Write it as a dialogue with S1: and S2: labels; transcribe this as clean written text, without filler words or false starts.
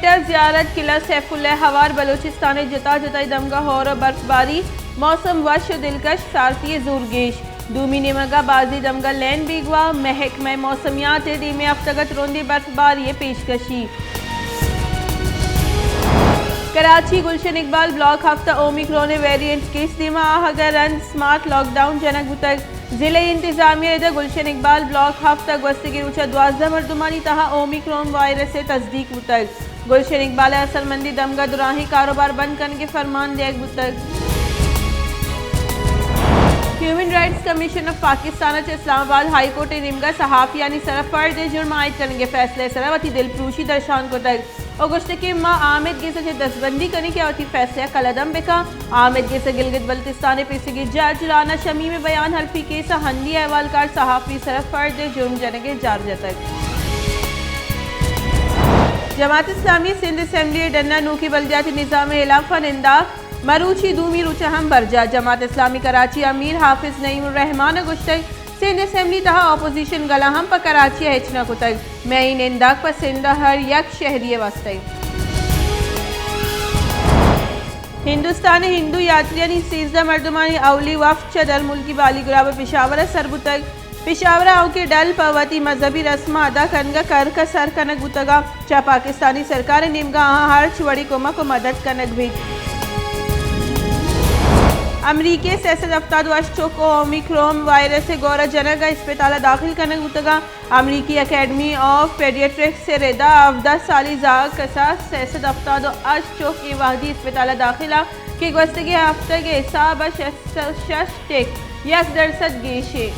S1: winter जियारत किला सैफुल्लाह हवार बलोचिस्तान जता जताई दमगा और बर्फबारी मौसम वश दिलकश शारती जोरगेश दूमी निमगा बाजी दमगा लैन बीगवा महकमा मौसमियात दीमे हफ्तगत रोंदी बर्फबारी पेशकशी कराची गुलशन इकबाल ब्लॉक हफ्ता ओमिक्रॉन वेरिएंट केस दिमा आहगा रन स्मार्ट लॉकडाउन जनक बुतक जिले इंतजामिया गुलशन इकबाल ब्लॉक हफ्ता गस्ती ऊंचा 12 मरदुमानी तहा ओमिक्रॉन वायरस से तस्दीक बुतक गुलशन इकबाल असलमंदी दमगा दुराही कारोबार बंद करने के फरमान देग बुतक human rights commission of Pakistan Islamabad high court निमगा सहाफ़ी यानी सरफर्द जुर्म आयद करने के फैसले सरवती दिलफ्रूशी दर्शान को तक अगस्त के माह आमिद के से दस्तबंदी करने के अवती फैसले कलदम बेका आमिद के से गिलगित बल्तिस्तान पेशगी जज राना शमी में बयान हल्फी के हंदी अहवालकार सहाफ़ी सरफर्द जुर्म जनगे जारजा तक जमात इस्लामी सिंध असम्बली डन्ना नूकी बल्दियाती निज़ाम इलाफा निंदा मरूची दूमी रुचा हम बरजा जमात इस्लामी कराची अमीर हाफिज नईमुर रहमान गुश्तई सिंध असम्बली तहा अपोजिशन गलाहम पर कराची हेचना कुतग मैं इन इंदाक पर सिंध हर यक शहरी वास्ते हिंदुस्तान हिंदू यात्रियानी 13 मरदुमानी अवली वफ चदर मुल्की बाली गुराब पिशावर सरबुतग पिशावर आओ के डल पवती मजहबी रस्म अदा करनगा कर का सर कनक बुतगा चा पाकिस्तानी सरकार निमगा हर छुड़ी कोमा को मदद कनक भी अमरीकी सियासत अफ्ताद वशो को ओमिक्रॉन वायरस से गौरा जनक अस्पताल दाखिल करने गुतगा अमरीकी अकेडमी ऑफ पेडियाट्रिक्स से रेदा 10 साली जाग कसा सियासत अफ्ताद अशो की वादी अस्पताल दाखिला के गस्ते के हफ्ते के हिसाब शश टेक 1 दरसद गेशे